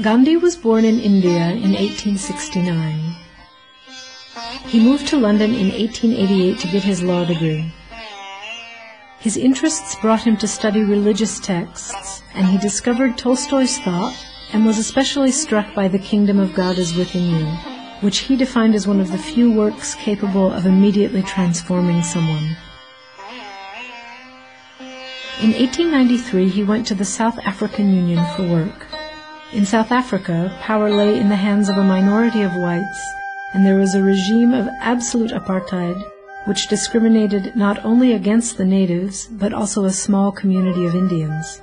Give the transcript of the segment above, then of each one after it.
Gandhi was born in India in 1869. He moved to London in 1888 to get his law degree. His interests brought him to study religious texts, and he discovered Tolstoy's thought and was especially struck by The Kingdom of God is Within You, which he defined as one of the few works capable of immediately transforming someone. In 1893, he went to the South African Union for work. In South Africa, power lay in the hands of a minority of whites, and there was a regime of absolute apartheid which discriminated not only against the natives, but also a small community of Indians.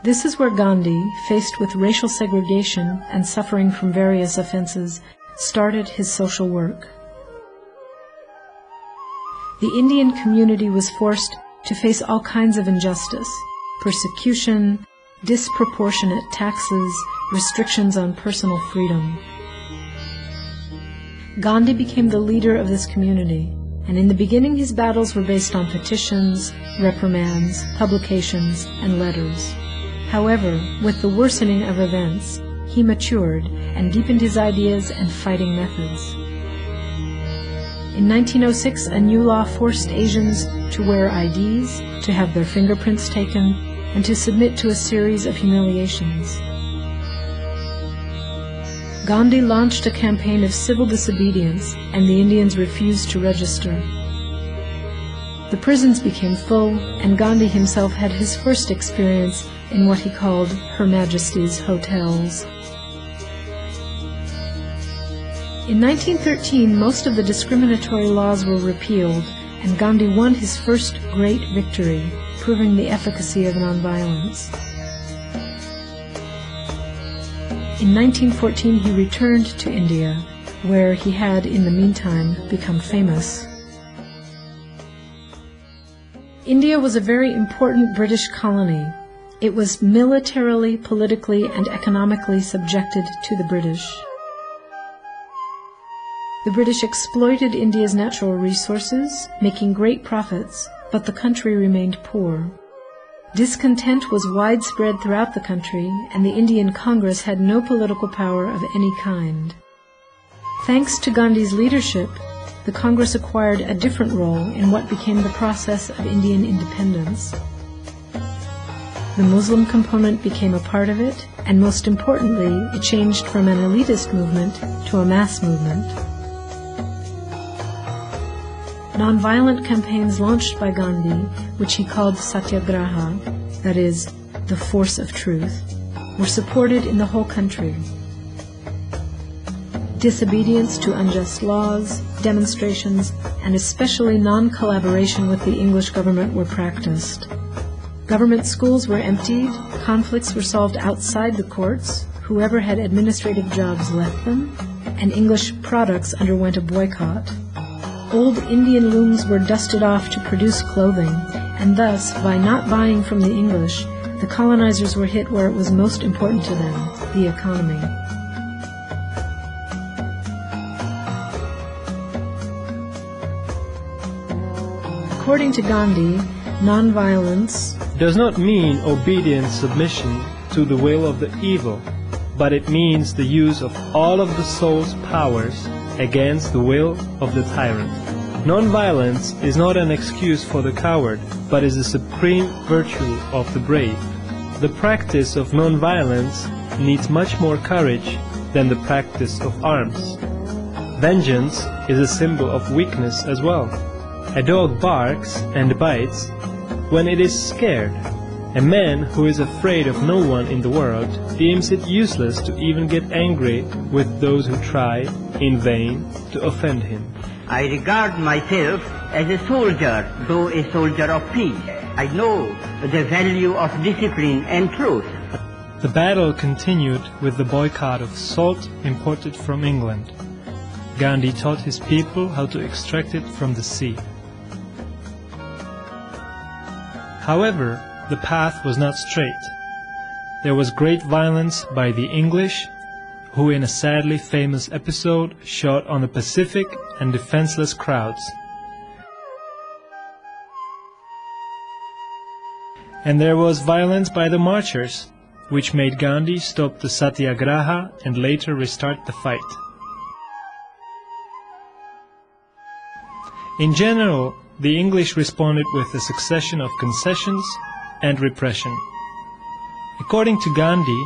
This is where Gandhi, faced with racial segregation and suffering from various offenses, started his social work. The Indian community was forced to face all kinds of injustice, persecution, disproportionate taxes, restrictions on personal freedom. Gandhi became the leader of this community, and in the beginning his battles were based on petitions, reprimands, publications, and letters. However, with the worsening of events, he matured and deepened his ideas and fighting methods. In 1906, a new law forced Asians to wear IDs, to have their fingerprints taken, and to submit to a series of humiliations. Gandhi launched a campaign of civil disobedience, and the Indians refused to register. The prisons became full, and Gandhi himself had his first experience in what he called Her Majesty's hotels. In 1913, most of the discriminatory laws were repealed, and Gandhi won his first great victory, proving the efficacy of nonviolence. In 1914, he returned to India, where he had, in the meantime, become famous. India was a very important British colony. It was militarily, politically, and economically subjected to the British. The British exploited India's natural resources, making great profits, but the country remained poor. Discontent was widespread throughout the country, and the Indian Congress had no political power of any kind. Thanks to Gandhi's leadership, the Congress acquired a different role in what became the process of Indian independence. The Muslim component became a part of it, and most importantly, it changed from an elitist movement to a mass movement. Nonviolent campaigns launched by Gandhi, which he called Satyagraha, that is, the force of truth, were supported in the whole country. Disobedience to unjust laws, demonstrations, and especially non-collaboration with the English government were practiced. Government schools were emptied, conflicts were solved outside the courts, whoever had administrative jobs left them, and English products underwent a boycott. Old Indian looms were dusted off to produce clothing, and thus, by not buying from the English, the colonizers were hit where it was most important to them, the economy. According to Gandhi, nonviolence does not mean obedient submission to the will of the evil, but it means the use of all of the soul's powers against the will of the tyrant. Nonviolence is not an excuse for the coward, but is the supreme virtue of the brave. The practice of nonviolence needs much more courage than the practice of arms. Vengeance is a symbol of weakness as well. A dog barks and bites when it is scared. A man who is afraid of no one in the world deems it useless to even get angry with those who try, in vain, to offend him. I regard myself as a soldier, though a soldier of peace. I know the value of discipline and truth. The battle continued with the boycott of salt imported from England. Gandhi taught his people how to extract it from the sea. However, the path was not straight. There was great violence by the English, who in a sadly famous episode shot on the Pacific and defenseless crowds. And there was violence by the marchers, which made Gandhi stop the Satyagraha and later restart the fight. In general, the English responded with a succession of concessions and repression. According to Gandhi,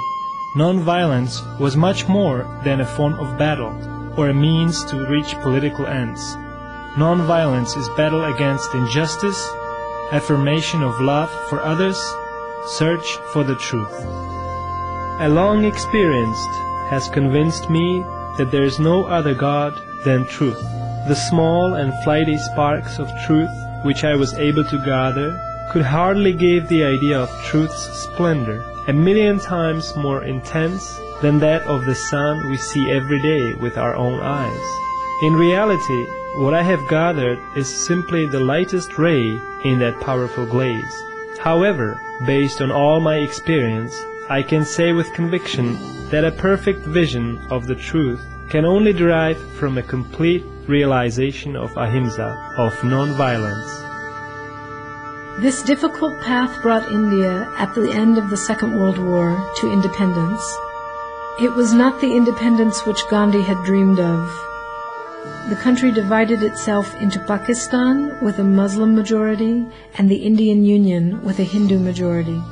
non-violence was much more than a form of battle or a means to reach political ends. Non-violence is battle against injustice, affirmation of love for others, search for the truth. A long experience has convinced me that there is no other God than truth. The small and flighty sparks of truth which I was able to gather could hardly give the idea of truth's splendor, 1,000,000 times more intense than that of the sun we see every day with our own eyes. In reality, what I have gathered is simply the lightest ray in that powerful glaze. However, based on all my experience, I can say with conviction that a perfect vision of the truth can only derive from a complete realization of ahimsa, of non-violence. This difficult path brought India, at the end of the Second World War, to independence. It was not the independence which Gandhi had dreamed of. The country divided itself into Pakistan with a Muslim majority and the Indian Union with a Hindu majority.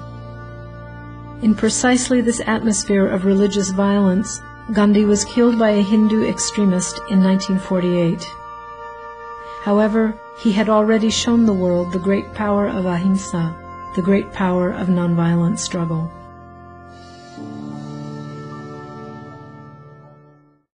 In precisely this atmosphere of religious violence, Gandhi was killed by a Hindu extremist in 1948. However, he had already shown the world the great power of ahimsa, the great power of nonviolent struggle.